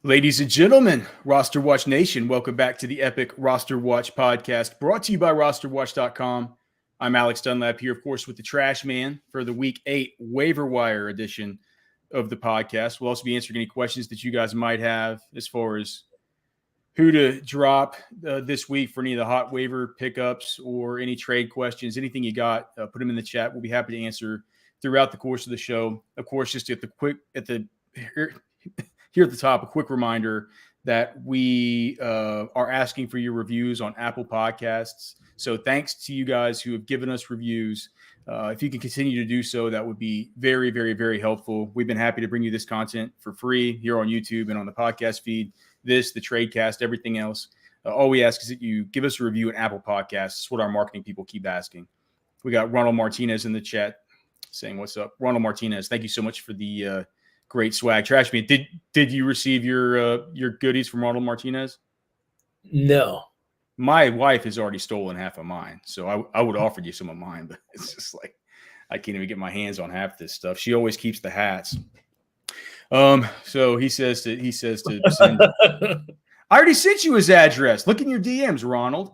Ladies and gentlemen, RosterWatch Nation, welcome back to the epic RosterWatch Podcast, brought to you by RosterWatch.com. I'm Alex Dunlap here, of course, with the Trashman for the Week 8 Waiver Wire edition of the podcast. We'll also be answering any questions that you guys might have as far as who to drop this week for any of the hot waiver pickups or any trade questions, anything you got, put them in the chat. We'll be happy to answer throughout the course of the show. Of course, just here at the top, a quick reminder that we are asking for your reviews on Apple Podcasts. So thanks to you guys who have given us reviews. If you can continue to do so, that would be very, very, very helpful. We've been happy to bring you this content for free here on YouTube and on the podcast feed. This, the Tradecast, everything else. All we ask is that you give us a review at Apple Podcasts. It's what our marketing people keep asking. We got Ronald Martinez in the chat saying, "What's up?" Ronald Martinez, thank you so much for the great swag. Trashman, did you receive your goodies from Ronald Martinez? No. My wife has already stolen half of mine, so I would offer you some of mine, but it's just like I can't even get my hands on half this stuff. She always keeps the hats. So he says to send. I already sent you his address. Look in your DMs, Ronald.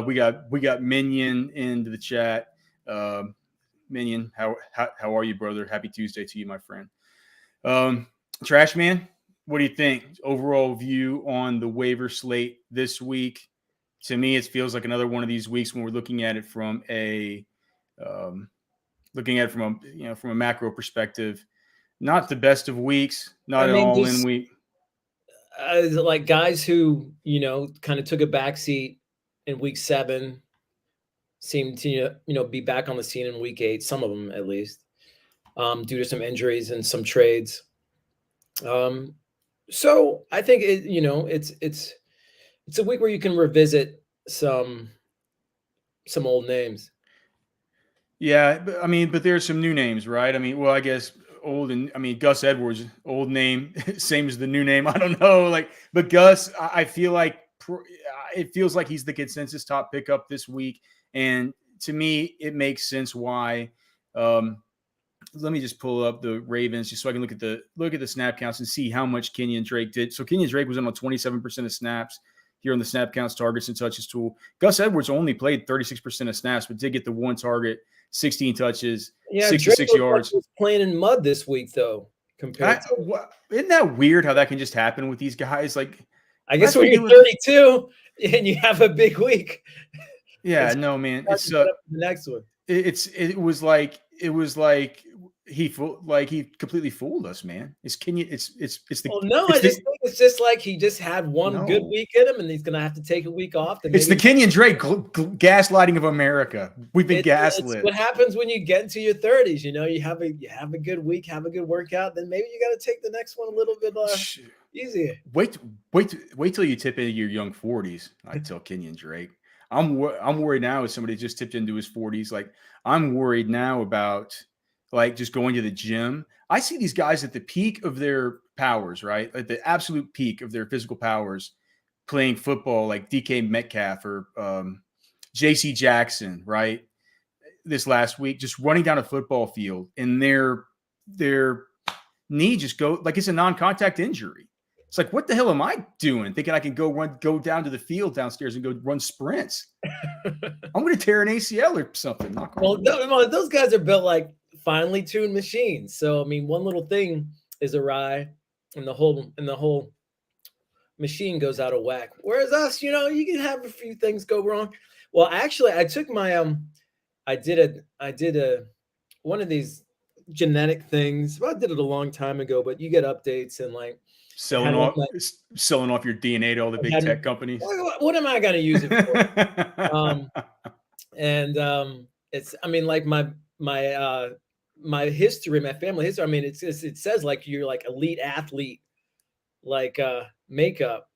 We got Minion into the chat. Minion, how are you, brother? Happy Tuesday to you, my friend. Trashman, what do you think? Overall view on the waiver slate this week? To me, it feels like another one of these weeks when we're looking at it from a macro perspective. Not the best of weeks, not an all-in week. Like guys who, kind of took a backseat in week 7 seem to, be back on the scene in week 8, some of them at least, due to some injuries and some trades. So I think it's a week where you can revisit some old names. Yeah, but there's some new names, right? I guess Gus Edwards, old name, same as the new name. I don't know, but Gus, I feel like it feels like he's the consensus top pickup this week, and to me, it makes sense why. Let me just pull up the Ravens just so I can look at the snap counts and see how much Kenyon Drake did. So Kenyon Drake was in on 27% of snaps here on the snap counts, targets, and touches tool. Gus Edwards only played 36% of snaps, but did get the 1 target, 16 touches, 66 yards. Like he was playing in mud this week, though. Isn't that weird how that can just happen with these guys? I guess when you're 32 and you have a big week. Yeah, no, man. It's the next one. It was like he completely fooled us, man. It's Kenyon. It's the. Well, no, I think it's just like he just had one good week in him, and he's gonna have to take a week off. It's the Kenyon Drake gaslighting of America. We've been gaslit. It's what happens when you get into your 30s? You have a good week, have a good workout, then maybe you got to take the next one a little bit easier. Wait till you tip into your young 40s. I tell Kenyon Drake. I'm worried now as somebody just tipped into his 40s. I'm worried now about just going to the gym. I see these guys at the peak of their powers, right? At the absolute peak of their physical powers, playing football like DK Metcalf or JC Jackson, right? This last week, just running down a football field, and their knee just go it's a non-contact injury. It's like, what the hell am I doing? Thinking I can go down to the field downstairs and go run sprints. I'm going to tear an ACL or something. Those guys are built like finely tuned machines. So, one little thing is awry and the whole machine goes out of whack. Whereas us, you can have a few things go wrong. Well, actually, I took my, I did one of these genetic things. Well, I did it a long time ago, but you get updates and selling off your DNA to all the big tech companies. What am I going to use it for? It's my history, my family history. It says you're elite athlete, makeup,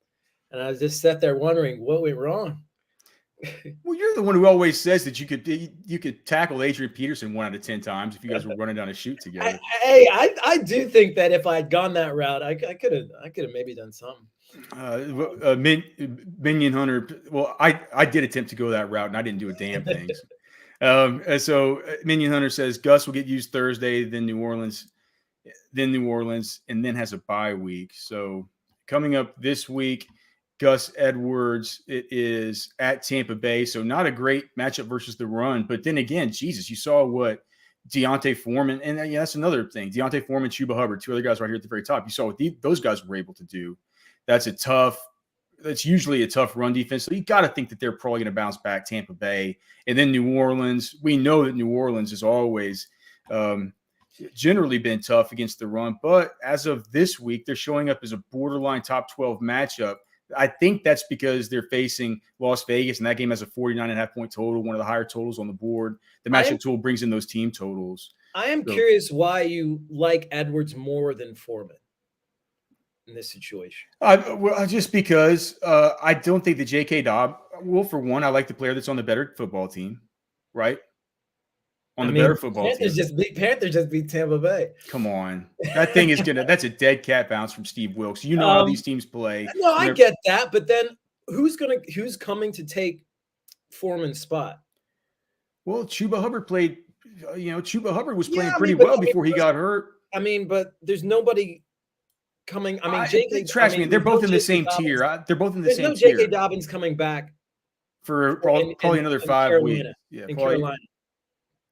and I was just sat there wondering what went wrong. Well, you're the one who always says that you could tackle Adrian Peterson 1 out of 10 times if you guys were running down a chute together. I do think that if I had gone that route, I could have maybe done something. Minion Hunter. Well, I did attempt to go that route and I didn't do a damn thing. So Minion Hunter says Gus will get used Thursday, then New Orleans, and then has a bye week. So coming up this week, Gus Edwards, it is at Tampa Bay. So not a great matchup versus the run. But then again, Jesus, you saw what Deontay Foreman, and that's another thing. Deontay Foreman, Chuba Hubbard, two other guys right here at the very top. You saw what those guys were able to do. That's usually a tough run defense. So you got to think that they're probably going to bounce back, Tampa Bay. And then New Orleans. We know that New Orleans has always generally been tough against the run. But as of this week, they're showing up as a borderline top 12 matchup. I think that's because they're facing Las Vegas, and that game has a 49.5 point total, one of the higher totals on the board. The matchup tool brings in those team totals. I am curious why you like Edwards more than Foreman in this situation. Just because I don't think that J.K. Dobbins, well, for one, I like the player that's on the better football team, right? Better football Panthers team. Panthers just beat Tampa Bay. Come on. That thing is that's a dead cat bounce from Steve Wilkes. You know how these teams play. No, I get that, but then who's coming to take Foreman's spot? Well, Chuba Hubbard played, Chuba Hubbard was playing pretty well before he got hurt. I mean, but there's nobody coming. I mean, J.K. Trashman, they're both in the same tier. They're both in the same tier. There's no J.K. Dobbins coming back for probably another 5 weeks. Yeah, in Carolina.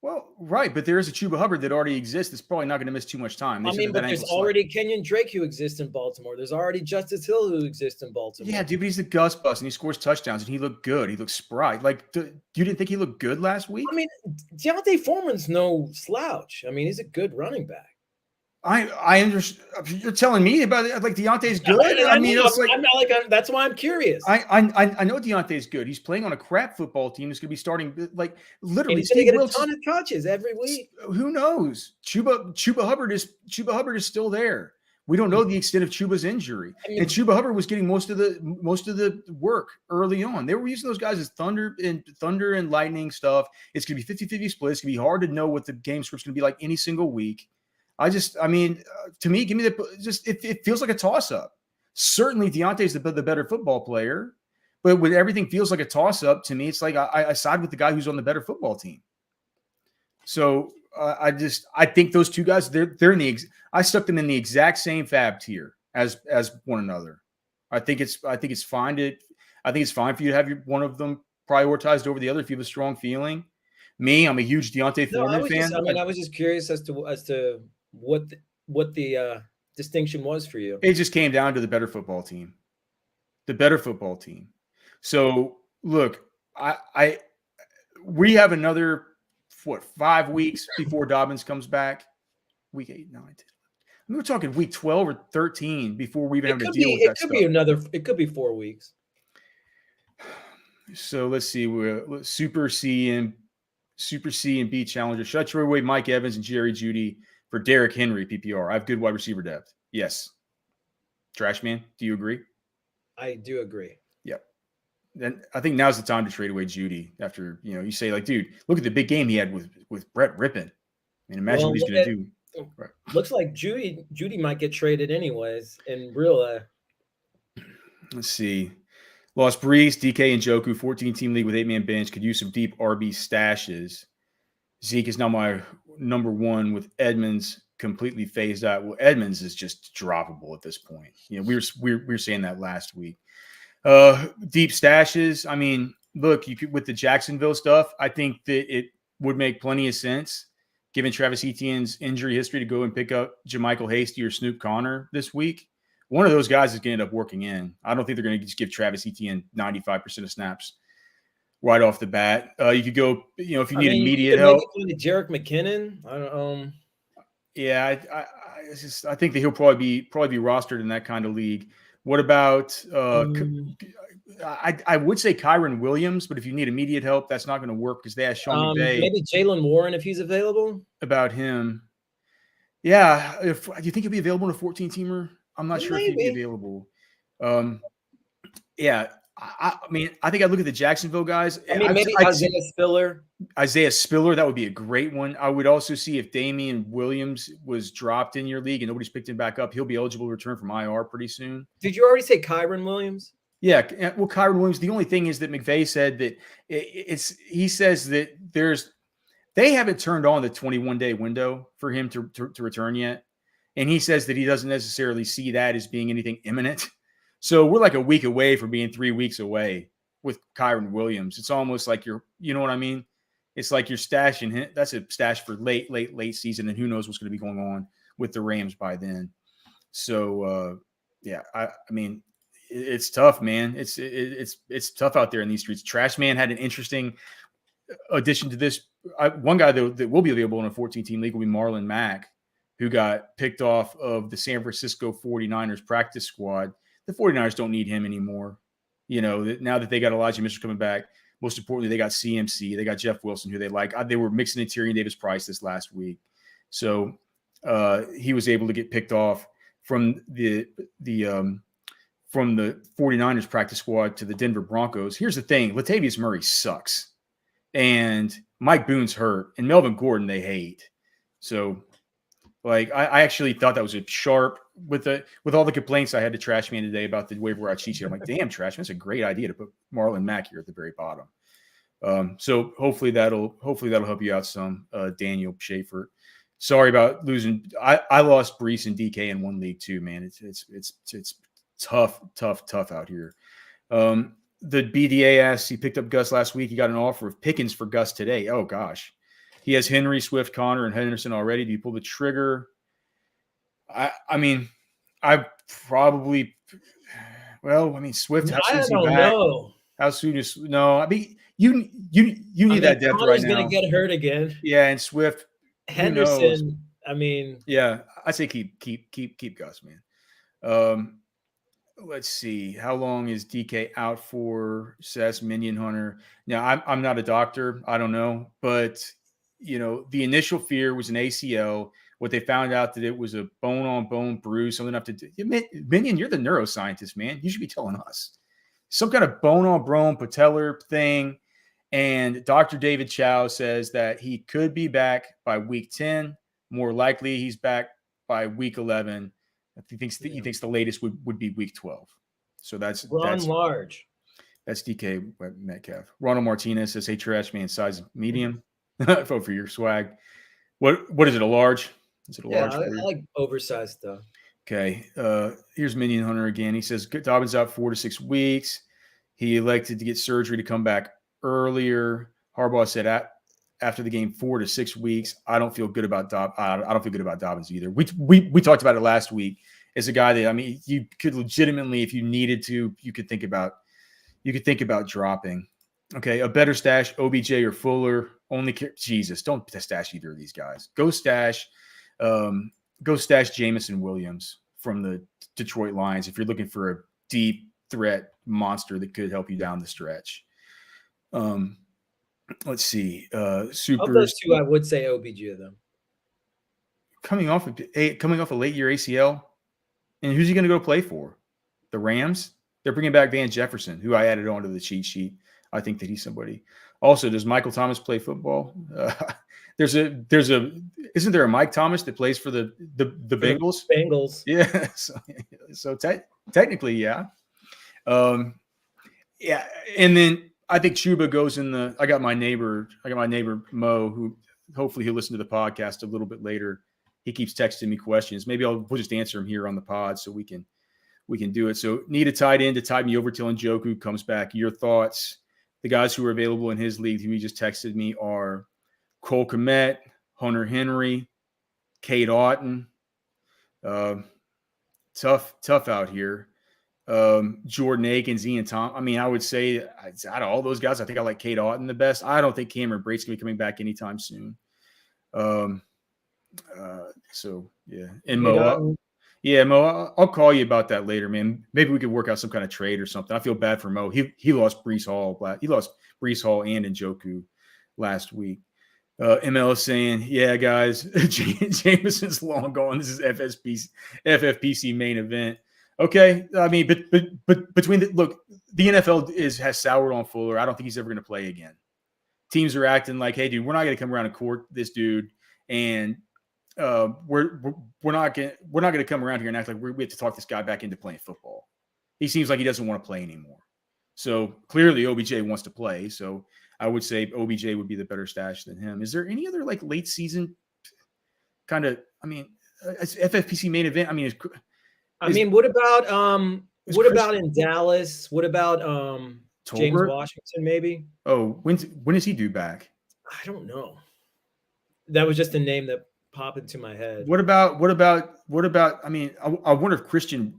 Well, right, but there is a Chuba Hubbard that already exists. That's probably not going to miss too much time. But there's already Kenyon Drake who exists in Baltimore. There's already Justice Hill who exists in Baltimore. Yeah, dude, but he's a Gus bus, and he scores touchdowns, and he looked good. He looked spry. Like, you didn't think he looked good last week? I mean, Deontay Foreman's no slouch. I mean, he's a good running back. I understand. You're telling me about it, like Deontay's good. That's why I'm curious. I know Deontay's good. He's playing on a crap football team that's going to be starting literally. He's going to get a ton of touches every week. Who knows? Chuba Hubbard is still there. We don't know the extent of Chuba's injury, and Chuba Hubbard was getting most of the work early on. They were using those guys as thunder and lightning stuff. It's going to be 50-50 split. It's going to be hard to know what the game script's going to be like any single week. To me, give me it feels like a toss-up. Certainly, Deontay's the better football player, but when everything feels like a toss-up, to me, it's like I side with the guy who's on the better football team. So I think those two guys, I stuck them in the exact same fab tier as one another. I think it's fine for you to have one of them prioritized over the other if you have a strong feeling. Me, I'm a huge Deontay Foreman fan. I was just curious as to what the distinction was for you. It just came down to the better football team. The better football team. So look, we have another 5 weeks before Dobbins comes back. Week 8, 9, 10. We're talking week 12 or 13 before we even have to deal with that stuff. It could be 4 weeks. So let's see. We're Super C and B challenger. Shut Troy Wade, Mike Evans, and Jerry Jeudy for Derrick Henry PPR. I have good wide receiver depth. Yes. Trashman, do you agree? I do agree. Yep. Then I think now's the time to trade away Jeudy after, you say, like, dude, look at the big game he had with Brett Rippon. I mean, imagine what he's going to do. Right. Looks like Jeudy might get traded anyways in real Let's see. Lost Brees, DK, and Njoku, 14-team league with 8-man bench. Could use some deep RB stashes. Zeke is now my number one with Edmonds completely phased out. Well, Edmonds is just droppable at this point. We were saying that last week. Deep stashes. I mean, look, you could with the Jacksonville stuff. I think that it would make plenty of sense, given Travis Etienne's injury history, to go and pick up JaMychal Hasty or Snoop Connor this week. One of those guys is going to end up working in. I don't think they're going to just give Travis Etienne 95% of snaps right off the bat. You could go, if you need immediate help. Jerick McKinnon. Yeah, I think that he'll probably be rostered in that kind of league. What about? I would say Kyron Williams, but if you need immediate help, that's not going to work because they have Sean McVay. Maybe Jalen Warren if he's available. About him, yeah. Do you think he'll be available in a 14-teamer? I'm not sure if he'd be available. Yeah. I mean, I think I look at the Jacksonville guys. Maybe Isaiah Spiller. That would be a great one. I would also see if Damian Williams was dropped in your league and nobody's picked him back up. He'll be eligible to return from IR pretty soon. Did you already say Kyron Williams? Yeah. Well, Kyron Williams, the only thing is that McVay said that he says that they haven't turned on the 21-day window for him to return yet. And he says that he doesn't necessarily see that as being anything imminent. So we're like a week away from being 3 weeks away with Kyron Williams. It's almost like you know what I mean? It's like you're stashing him. That's a stash for late season, and who knows what's going to be going on with the Rams by then. So yeah, I mean, it's tough, man. It's tough out there in these streets. Trashman had an interesting addition to this. One guy that will be available in a 14-team league will be Marlon Mack, who got picked off of the San Francisco 49ers practice squad. The 49ers don't need him anymore. You know, now that they got Elijah Mitchell coming back, most importantly, they got CMC. They got Jeff Wilson, who they like. They were mixing in Tyrion Davis-Price this last week. So he was able to get picked off from the 49ers practice squad to the Denver Broncos. Here's the thing. Latavius Murray sucks. And Mike Boone's hurt. And Melvin Gordon, they hate. So, like, I actually thought that was a sharp with all the complaints I had to Trashman today about the waiver wire cheat sheet. I'm like, damn, Trashman, that's a great idea to put Marlon Mack here at the very bottom. So hopefully that'll help you out some, Daniel Schaefer. Sorry about losing. I lost Brees and DK in one league too, man. It's tough out here. The BDA asks, he picked up Gus last week. He got an offer of Pickens for Gus today. Oh gosh. He has Henry, Swift, Connor, and Henderson already. Do you pull the trigger? I mean, I probably. Well, I mean, Swift. How soon is he back? Know. How soon is no? I mean, you need that depth Connor's right now. Going to get hurt again. Yeah, and Swift. Henderson. I mean, yeah, I say keep Gus, man. Let's see. How long is DK out for? Says Minion Hunter. Now, I'm not a doctor. I don't know, but you know, the initial fear was an ACL. What they found out that it was a bone-on-bone bruise, something up to do. Minion, you're the neuroscientist, man. You should be telling us. Some kind of bone-on-bone patellar thing. And Dr. David Chow says that he could be back by week 10. More likely, he's back by week 11. He thinks the latest would be week 12. So that's large. That's DK Metcalf. Ronald Martinez says, "Hey, Trash Man, size medium." Vote for your swag. What is it? A large? Is it a large? I like oversized stuff. Okay. Here's Minion Hunter again. He says Dobbins out 4 to 6 weeks. He elected to get surgery to come back earlier. Harbaugh said after the game 4 to 6 weeks. I don't feel good about Dobbins either. We talked about it last week. As a guy that, I mean, you could legitimately, if you needed to, you could think about dropping. Okay, a better stash, OBJ or Fuller. Jesus, don't stash either of these guys. Go stash Jameson Williams from the Detroit Lions if you're looking for a deep threat monster that could help you down the stretch. Let's see. Super. Of those two, I would say OBJ though. Coming off a late year ACL, and who's he going to go play for? The Rams. They're bringing back Van Jefferson, who I added onto the cheat sheet. I think that he's somebody. Also, does Michael Thomas play football? Isn't there a Mike Thomas that plays for the Bengals? Bengals. Yeah. So technically, yeah. Yeah. And then I think Chuba goes in I got my neighbor Mo, who hopefully he'll listen to the podcast a little bit later. He keeps texting me questions. Maybe we'll just answer him here on the pod so we can do it. So need a tight end to tide me over till Njoku comes back. Your thoughts? The guys who are available in his league who he just texted me are Cole Kmet, Hunter Henry, Cade Otton. Tough out here. Jordan Akins, Ian Tom. I mean, I would say out of all those guys, I think I like Cade Otton the best. I don't think Cameron Brate's going to be coming back anytime soon. So, yeah. And Mo, Mo, I'll call you about that later, man. Maybe we could work out some kind of trade or something. I feel bad for Mo. He lost Brees Hall. He lost Brees Hall and Njoku last week. ML is saying, yeah, guys, Jameson's long gone. This is FFPC main event. Okay. I mean, but between the NFL has soured on Fuller. I don't think he's ever going to play again. Teams are acting like, hey, dude, we're not going to come around and court this dude. And we're not going to come around here and act like we have to talk this guy back into playing football. He seems like he doesn't want to play anymore. So clearly OBJ wants to play. So I would say OBJ would be the better stash than him. Is there any other like late season kind of, I mean, FFPC main event? I mean, what about What about in Dallas? What about James Tolbert? Washington? Maybe. Oh, when is he due back? I don't know. That was just a name that popped into my head. What about? I mean, I wonder if Christian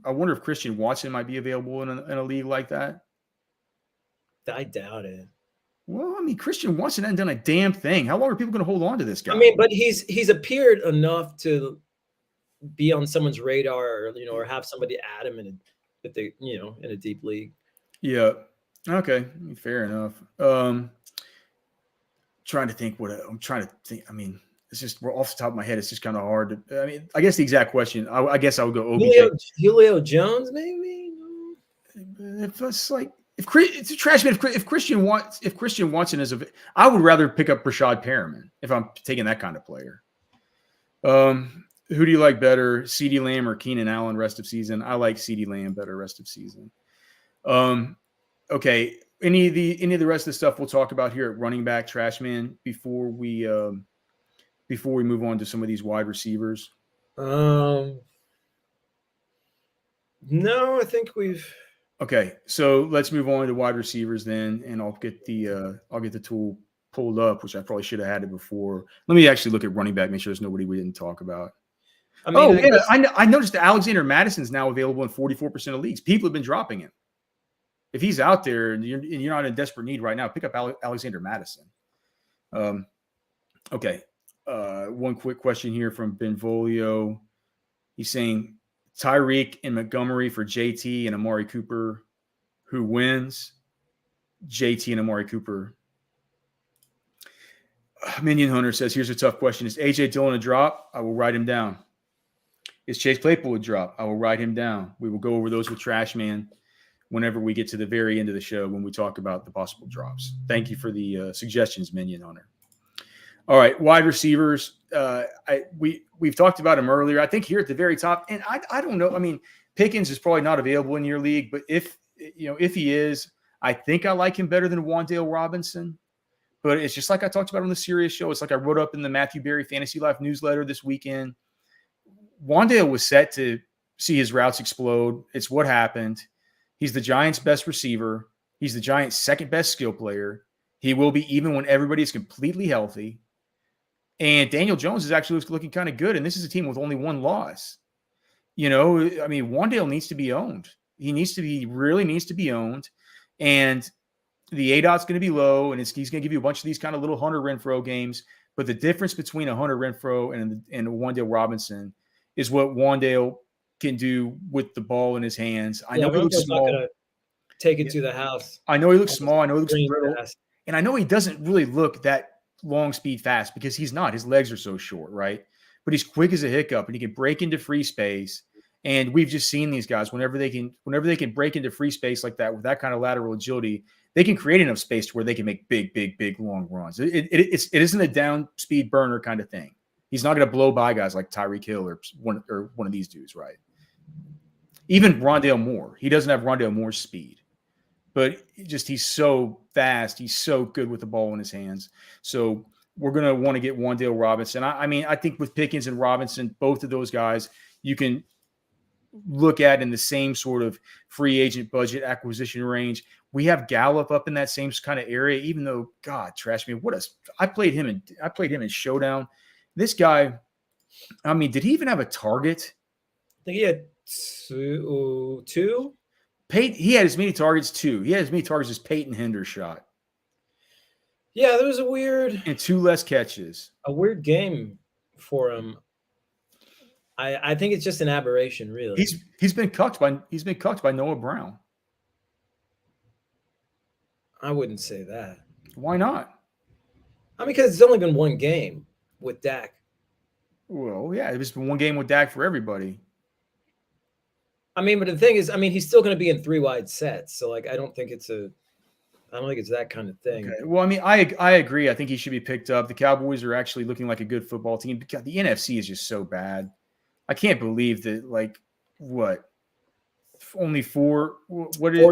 Watson might be available in a league like that. I doubt it. Well, I mean, Christian Watson hasn't done a damn thing. How long are people going to hold on to this guy? I mean, but he's appeared enough to be on someone's radar, or or have somebody add him in a deep league. Yeah. Okay. Fair enough. Trying to think I mean, it's just off the top of my head. It's just kind of hard to. I mean, I guess the exact question. I guess I would go OBJ. Julio Jones, maybe. If it's like if Christian Watson is I would rather pick up Rashad Perriman if I'm taking that kind of player. Who do you like better, CeeDee Lamb or Keenan Allen rest of season? I like CeeDee Lamb better rest of season. Okay. Any of the rest of the stuff we'll talk about here at running back Trashman before we move on to some of these wide receivers? No, I think we've. Okay, so let's move on to wide receivers then, and I'll get the tool pulled up, which I probably should have had it before. Let me actually look at running back, make sure there's nobody we didn't talk about. I mean, I noticed that Alexander Madison's now available in 44% of leagues. People have been dropping him. If he's out there and you're not in desperate need right now, pick up Alexander Madison. Okay. One quick question here from Benvolio. He's saying Tyreek and Montgomery for JT and Amari Cooper. Who wins? JT and Amari Cooper. Minion Hunter says, here's a tough question. Is AJ Dillon a drop? I will write him down. Is Chase Claypool a drop? I will write him down. We will go over those with Trashman whenever we get to the very end of the show when we talk about the possible drops. Thank you for the suggestions, Minion Hunter. All right, wide receivers. We've talked about him earlier. I think here at the very top, and I don't know. I mean, Pickens is probably not available in your league, but if he is, I think I like him better than Wan'Dale Robinson. But it's just like I talked about on the Sirius show. It's like I wrote up in the Matthew Berry Fantasy Life newsletter this weekend. Wan'Dale was set to see his routes explode. It's what happened. He's the Giants' best receiver. He's the Giants' second best skill player. He will be even when everybody is completely healthy. And Daniel Jones is actually looking kind of good. And this is a team with only one loss. I mean, Wan'Dale needs to be owned. He really needs to be owned. And the ADOT's going to be low, and he's going to give you a bunch of these kind of little Hunter Renfrow games. But the difference between a Hunter Renfrow and a Wan'Dale Robinson is what Wan'Dale can do with the ball in his hands. I know he looks small. Take it to the house. I know he looks small. I know he looks brittle. And I know he doesn't really look that long speed fast because he's not. His legs are so short, right? But he's quick as a hiccup, and he can break into free space. And we've just seen these guys whenever they can break into free space like that with that kind of lateral agility, they can create enough space to where they can make big long runs. It isn't a down speed burner kind of thing. He's not going to blow by guys like Tyreek Hill or one of these dudes, right? Even Rondale Moore. He doesn't have Rondale Moore's speed, but he's so fast. He's so good with the ball in his hands. So we're going to want to get Wan'Dale Robinson. I mean, I think with Pickens and Robinson, both of those guys, you can look at in the same sort of free agent budget acquisition range. We have Gallup up in that same kind of area, even though, God, trash me. I played him in Showdown. This guy, I mean, did he even have a target? I think he had two. He had as many targets too. He had as many targets as Peyton Hendershot. Yeah, there was and 2 less catches. A weird game for him. I think it's just an aberration, really. He's been cucked by Noah Brown. I wouldn't say that. Why not? I mean, because it's only been one game with Dak. Well, yeah, it's been one game with Dak for everybody. I mean, but the thing is, he's still going to be in 3 wide sets. So, I don't think it's that kind of thing. Okay. Well, I mean, I agree. I think he should be picked up. The Cowboys are actually looking like a good football team. The NFC is just so bad. I can't believe that, only 4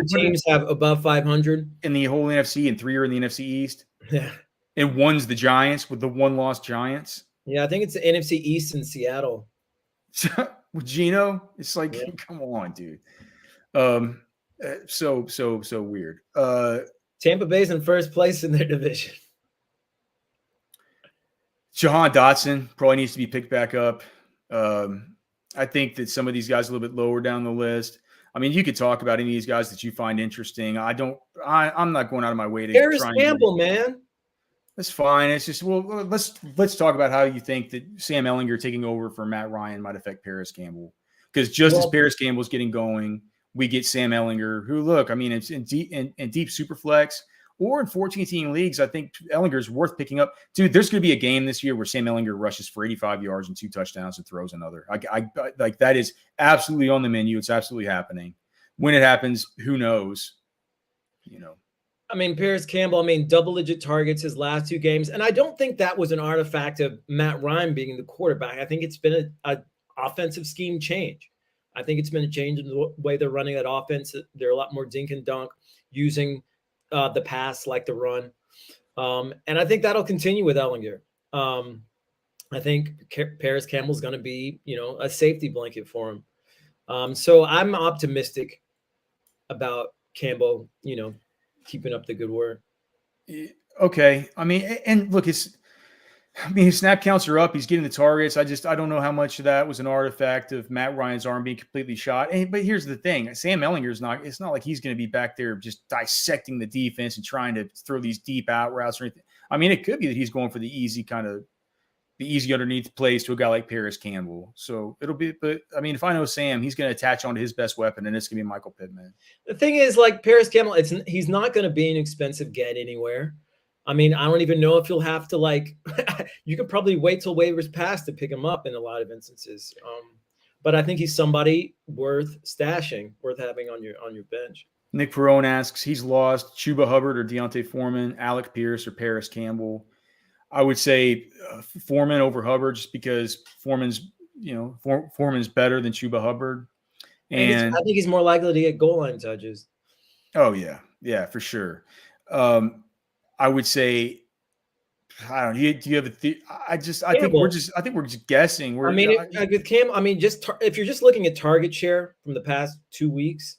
teams have above 500 in the whole NFC, and 3 are in the NFC East. Yeah. And one's the Giants with the 1-loss Giants. Yeah, I think it's the NFC East in Seattle. With Geno, it's come on, dude. So weird. Tampa Bay's in first place in their division. Jahan Dotson probably needs to be picked back up. I think that some of these guys are a little bit lower down the list. I mean, you could talk about any of these guys that you find interesting. I'm not going out of my way to Harris try and Campbell, man. That's fine. It's just, well, let's talk about how you think that Sam Ehlinger taking over for Matt Ryan might affect Paris Campbell. Because as Paris Campbell's getting going, we get Sam Ehlinger, who, look, I mean, it's in deep super flex or in 14-team leagues. I think Ehlinger's worth picking up. Dude, there's going to be a game this year where Sam Ehlinger rushes for 85 yards and 2 touchdowns and throws another. I like, that is absolutely on the menu. It's absolutely happening. When it happens, who knows? I mean, Paris Campbell, double-digit targets his last 2 games. And I don't think that was an artifact of Matt Ryan being the quarterback. I think it's been an offensive scheme change. I think it's been a change in the way they're running that offense. They're a lot more dink and dunk, using the pass like the run. And I think that'll continue with Ehlinger. I think Paris Campbell's going to be, a safety blanket for him. So I'm optimistic about Campbell, keeping up the good work. Okay. I mean, and look, his snap counts are up. He's getting the targets. I don't know how much of that was an artifact of Matt Ryan's arm being completely shot. But here's the thing. Sam Ehlinger it's not like he's going to be back there just dissecting the defense and trying to throw these deep out routes or anything. I mean, it could be that he's going for the easy underneath plays to a guy like Paris Campbell. So it'll be, but I mean, if I know Sam, he's going to attach onto his best weapon, and it's going to be Michael Pittman. The thing is, like, Paris Campbell, he's not going to be an expensive get anywhere. I mean, I don't even know if you'll have to you could probably wait till waivers pass to pick him up in a lot of instances. But I think he's somebody worth stashing, worth having on your bench. Nick Perone asks, he's lost Chuba Hubbard or Deontay Foreman, Alec Pierce or Paris Campbell. I would say Foreman over Hubbard, just because Foreman's better than Chuba Hubbard. And I think he's more likely to get goal line touches. Oh yeah, for sure. I would say, I don't know. Do you have I think we're just guessing. With Cam, if you're just looking at target share from the past 2 weeks,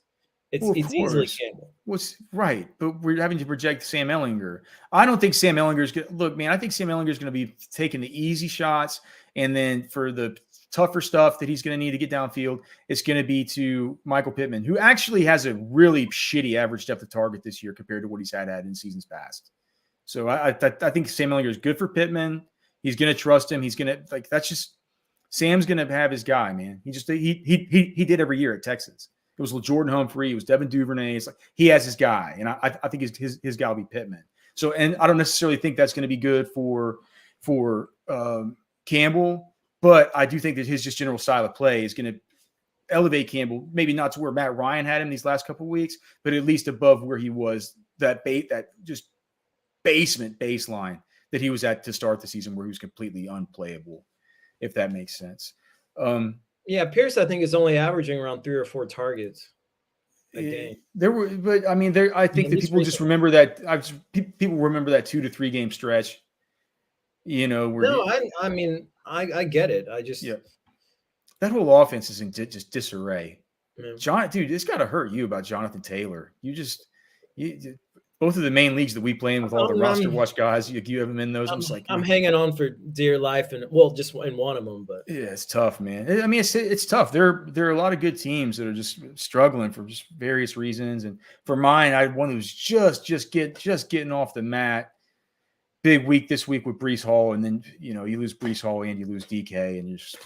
it's easily Campbell. What's right, but we're having to project Sam Ehlinger. I don't think Sam Ehlinger's going to look, man. I think Sam Ehlinger's going to be taking the easy shots, and then for the tougher stuff that he's going to need to get downfield, it's going to be to Michael Pittman, who actually has a really shitty average depth of target this year compared to what he's had in seasons past. So I think Sam Ehlinger is good for Pittman. He's going to trust him. He's going to that's just Sam's going to have his guy, man. He did every year at Texas. It was Jordan Humphrey. It was Devin Duvernay. It's like he has his guy, and I think his guy will be Pittman. So, and I don't necessarily think that's going to be good for Campbell, but I do think that his just general style of play is going to elevate Campbell, maybe not to where Matt Ryan had him these last couple of weeks, but at least above where he was that just basement baseline that he was at to start the season, where he was completely unplayable, if that makes sense. Yeah, Pierce, I think, is only averaging around 3 or 4 targets a game. I think that people just remember that. People remember that 2 to 3 game stretch. I get it. That whole offense is in just disarray. Yeah. Dude, it's got to hurt you about Jonathan Taylor. Both of the main leagues that we play in with all the RosterWatch guys, you have them in those. I'm hanging on for dear life, and just in one of them. But yeah, it's tough, man. I mean, it's tough. There are a lot of good teams that are just struggling for just various reasons. And for mine, I had one who's just getting off the mat. Big week this week with Breece Hall, and then you lose Breece Hall and you lose DK, and you're just.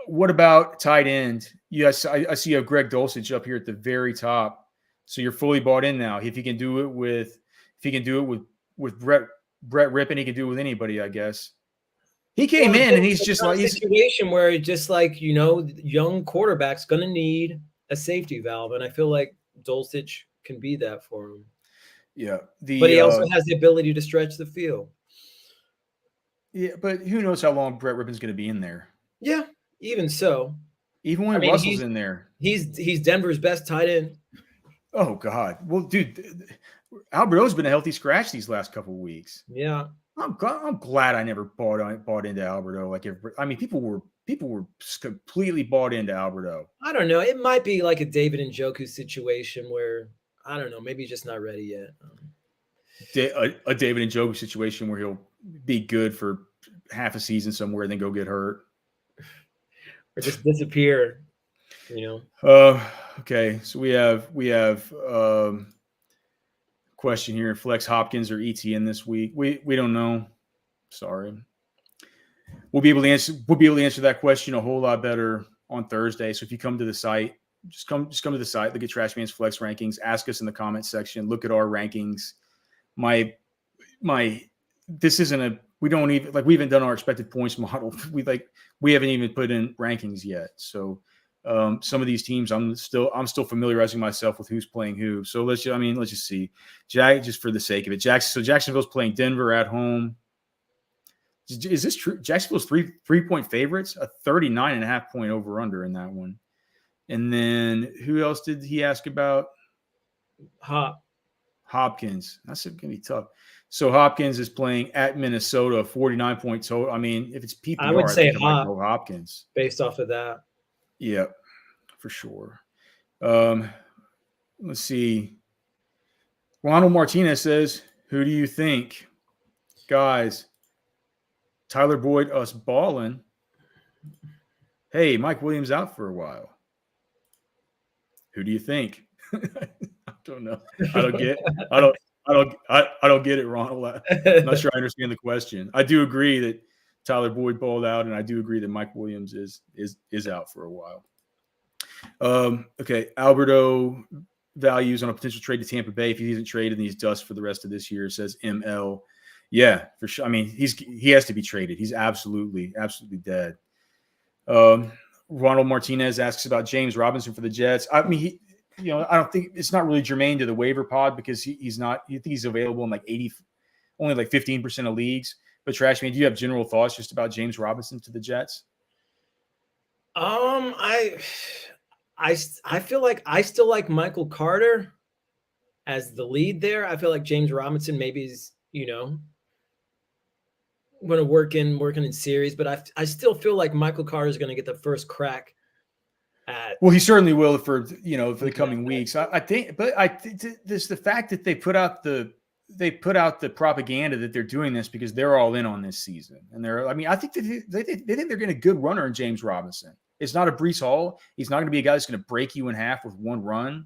What about tight end? Yes, I see a Greg Dulcich up here at the very top. So you're fully bought in now. If he can do it with Brett Rippon, he can do it with anybody, I guess. He came in and he's just like, situation where it's just like, young quarterback's going to need a safety valve. And I feel like Dulcich can be that for him. Yeah. But he also has the ability to stretch the field. Yeah. But who knows how long Brett Rippon's going to be in there. Yeah. Even so. Even when Russell's in there. He's Denver's best tight end. Oh God! Well, dude, Alberto's been a healthy scratch these last couple of weeks. Yeah, I'm glad I never bought into Alberto. People were people were completely bought into Alberto. I don't know. It might be like a David Njoku situation where, I don't know, maybe he's just not ready yet. A David Njoku situation where he'll be good for half a season somewhere and then go get hurt. Or just disappear, you know. Okay. So we have question here: Flex Hopkins or ETN this week? We don't know. Sorry. We'll be able to answer that question a whole lot better on Thursday. So if you come to the site, just come to the site, look at Trashman's Flex rankings, ask us in the comments section, look at our rankings. This isn't we haven't done our expected points model. We haven't even put in rankings yet. So some of these teams, I'm still familiarizing myself with who's playing who. So let's just see. Just for the sake of it, Jacksonville's playing Denver at home. Is this true? Jacksonville's 3-point favorites, a 39.5 point over under in that one. And then who else did he ask about? Hopkins. That's going to be tough. So Hopkins is playing at Minnesota, 49 point total. I mean, if it's PPR, I would say Hopkins based off of that. Yeah, for sure. Let's see. Ronald Martinez says, "Who do you think, guys? Tyler Boyd, us balling. Hey, Mike Williams out for a while. Who do you think?" I don't know. I don't get it, Ronald. I'm not sure I understand the question. I do agree that Tyler Boyd balled out, and I do agree that Mike Williams is out for a while. Okay, Alberto values on a potential trade to Tampa Bay if he isn't traded and he's dust for the rest of this year, says ML. Yeah, for sure. I mean, he has to be traded. He's absolutely dead. Ronald Martinez asks about James Robinson for the Jets. I mean, I don't think it's not really germane to the waiver pod because he's not. You think he's available in only 15% of leagues. But Trashman, do you have general thoughts just about James Robinson to the Jets? I feel like I still like Michael Carter as the lead there. I feel like James Robinson maybe is, going to working in series, but I still feel like Michael Carter is going to get the first crack at. Well, he certainly will for the coming weeks. I think this the fact that they put out the propaganda that they're doing this because they're all in on this season, and I think they think they're getting a good runner in James Robinson. It's not a Breece Hall. He's not going to be a guy that's going to break you in half with one run.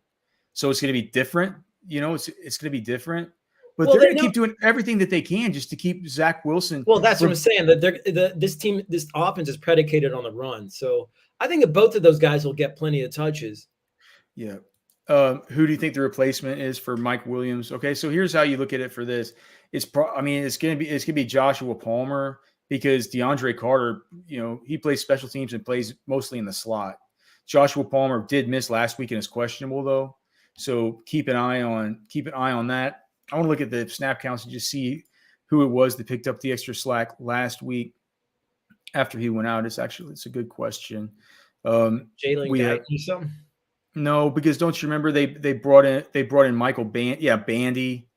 So it's going to be different. It's going to be different. But they're going to keep doing everything that they can just to keep Zach Wilson. Well, that's what I'm saying. That this offense is predicated on the run. So I think that both of those guys will get plenty of touches. Yeah. Who do you think the replacement is for Mike Williams? Okay, so here's how you look at it for this. It's going to be Joshua Palmer because DeAndre Carter, he plays special teams and plays mostly in the slot. Joshua Palmer did miss last week and is questionable though. So keep an eye on that. I want to look at the snap counts and just see who it was that picked up the extra slack last week after he went out. It's a good question. Jalen Guyton something? No, because don't you remember they brought in Michael Bandy.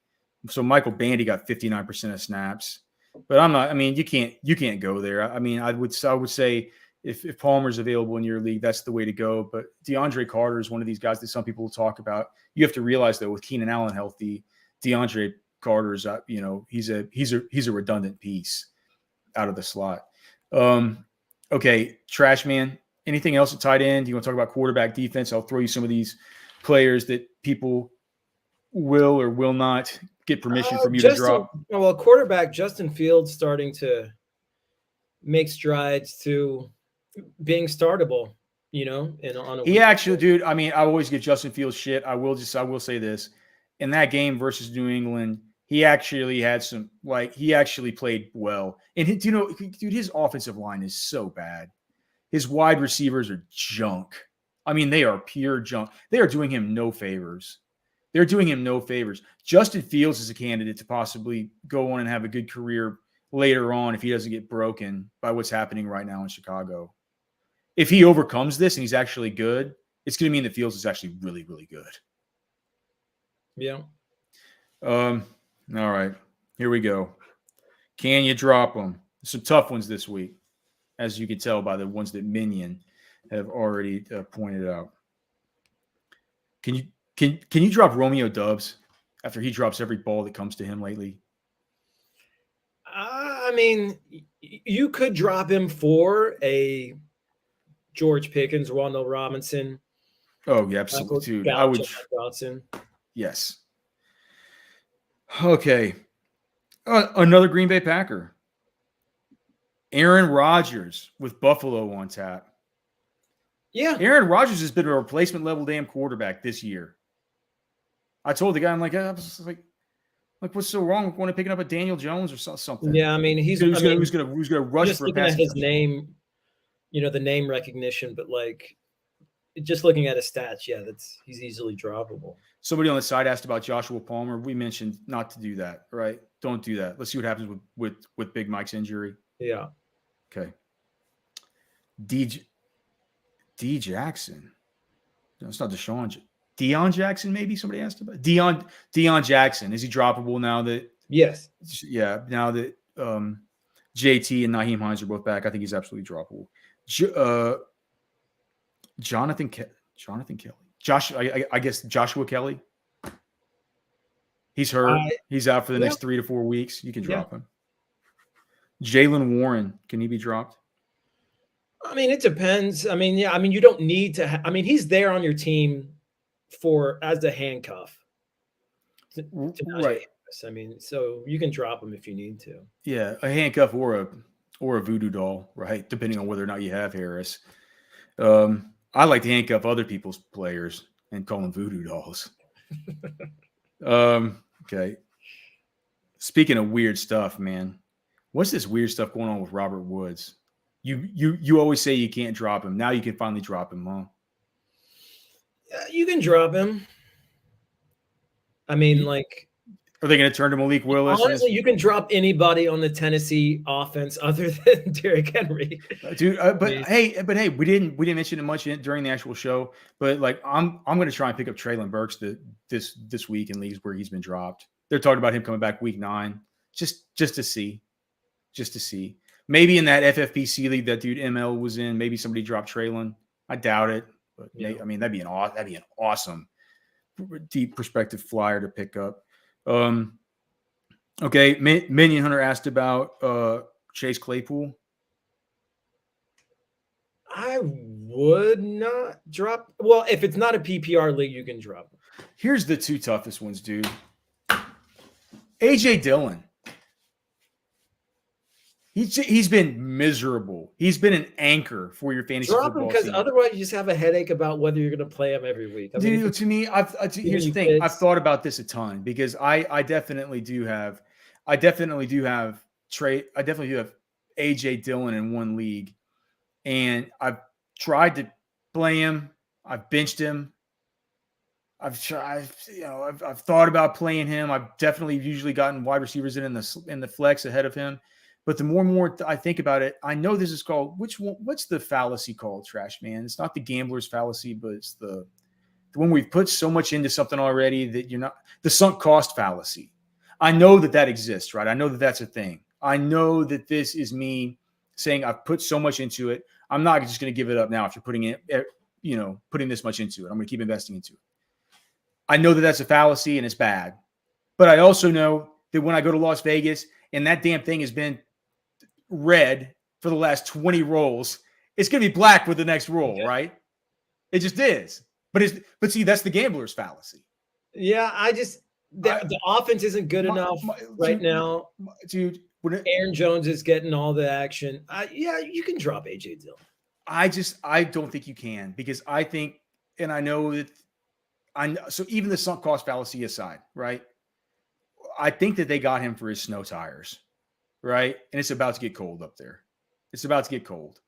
So Michael Bandy got 59% of snaps. But I'm not. I mean, you can't go there. I mean, I would say if Palmer's available in your league, that's the way to go. But DeAndre Carter is one of these guys that some people will talk about. You have to realize though, with Keenan Allen healthy, DeAndre Carter is he's a redundant piece out of the slot. Okay, Trashman. Anything else at tight end? You want to talk about quarterback defense? I'll throw you some of these players that people will or will not get permission from you to drop. Well, quarterback Justin Fields starting to make strides to being startable, He actually, dude, I mean, I always give Justin Fields shit. I will say this. In that game versus New England, he actually had he actually played well. And dude, his offensive line is so bad. His wide receivers are junk. I mean, they are pure junk. They are doing him no favors. Justin Fields is a candidate to possibly go on and have a good career later on if he doesn't get broken by what's happening right now in Chicago. If he overcomes this and he's actually good, it's going to mean that Fields is actually really, really good. Yeah. All right. Here we go. Can you drop them? Some tough ones this week. as you can tell by the ones that Minion have already pointed out. Can you drop Romeo Dubs after he drops every ball that comes to him lately? I mean, you could drop him for a George Pickens, Ronald Robinson. Oh, yeah, absolutely, dude. I would. Johnson. Yes. Okay. Another Green Bay Packer. Aaron Rodgers with Buffalo on tap. Yeah. Aaron Rodgers has been a replacement level damn quarterback this year. I told the guy, I'm like, what's so wrong with going and picking up a Daniel Jones or something? Yeah, I mean, who's gonna rush just for a looking pass at his name, the name recognition, but like just looking at his stats, yeah, he's easily droppable. Somebody on the side asked about Joshua Palmer. We mentioned not to do that, right? Don't do that. Let's see what happens with Big Mike's injury. Yeah. Okay. D Jackson. No, it's not Deshaun. Deion Jackson, maybe somebody asked about Deion Jackson. Is he droppable now that? Yes. Yeah. Now that JT and Nyheim Hines are both back, I think he's absolutely droppable. Jonathan Kelly. I guess Joshua Kelly. He's hurt. He's out for the next 3 to 4 weeks. You can drop him. Jaylen Warren, can he be dropped? I mean, it depends. I mean, you don't need to. He's there on your team as a handcuff. Right. I mean, so you can drop him if you need to. Yeah, a handcuff or a voodoo doll, right? Depending on whether or not you have Harris. I like to handcuff other people's players and call them voodoo dolls. Okay. Speaking of weird stuff, man, what's this weird stuff going on with Robert Woods? You always say you can't drop him. Now you can finally drop him, huh? You can drop him. I mean, like, are they going to turn to Malik Willis? Honestly, you can drop anybody on the Tennessee offense other than Derrick Henry, dude. Hey, we didn't mention it much during the actual show. But like, I'm going to try and pick up Treylon Burks this week in leagues where he's been dropped. They're talking about him coming back week 9, just to see. Maybe in that FFPC league that dude ML was in, maybe somebody dropped Treylon. I doubt it, but I mean that'd be an awesome deep perspective flyer to pick up. Okay, Minion Hunter asked about Chase Claypool. I would not drop. Well, if it's not a PPR league, you can drop him. Here's the 2 toughest ones, dude. AJ Dillon. He's been miserable. He's been an anchor for your fantasy football team. Because otherwise you just have a headache about whether you're going to play him every week. Dude, to me, here's the thing. I've thought about this a ton because I definitely do have AJ Dillon in one league, and I've tried to play him. I've benched him. I've thought about playing him. I've definitely usually gotten wide receivers in the flex ahead of him. But the more and more I think about it, I know this is called what's the fallacy called, Trash Man? It's not the gambler's fallacy, but it's the one we've put so much into something already that you're not the sunk cost fallacy. I know that exists, right? I know that that's a thing. I know that this is me saying I've put so much into it. I'm not just going to give it up now if you're putting this much into it. I'm going to keep investing into it. I know that that's a fallacy and it's bad. But I also know that when I go to Las Vegas and that damn thing has been red for the last 20 rolls, it's going to be black with the next roll, right? It just is. But see, that's the gambler's fallacy. Yeah, the offense isn't good enough right now. Dude, Aaron Jones is getting all the action. You can drop AJ Dillon. I don't think you can because I think, and I know that so even the sunk cost fallacy aside, right? I think that they got him for his snow tires, right? And it's about to get cold up there. It's about to get cold.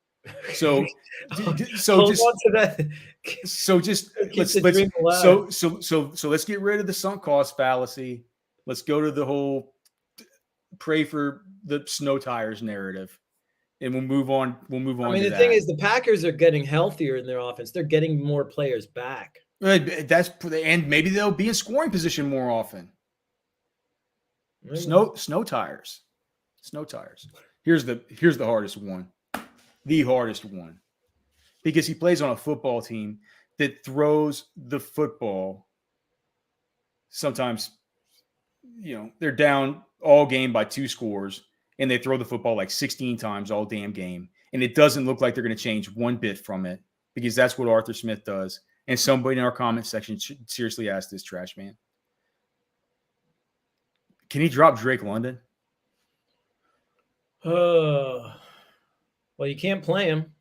So let's get rid of the sunk cost fallacy. Let's go to the whole pray for the snow tires narrative, and we'll move on. I mean, the thing is, the Packers are getting healthier in their offense. They're getting more players back. And maybe they'll be in scoring position more often. Snow tires. Here's the hardest one. the hardest one, because he plays on a football team that throws the football. Sometimes, they're down all game by 2 scores, and they throw the football like 16 times all damn game. And it doesn't look like they're going to change one bit from it, because that's what Arthur Smith does. And somebody in our comment section should seriously ask this trash man, can he drop Drake London? Well, you can't play him.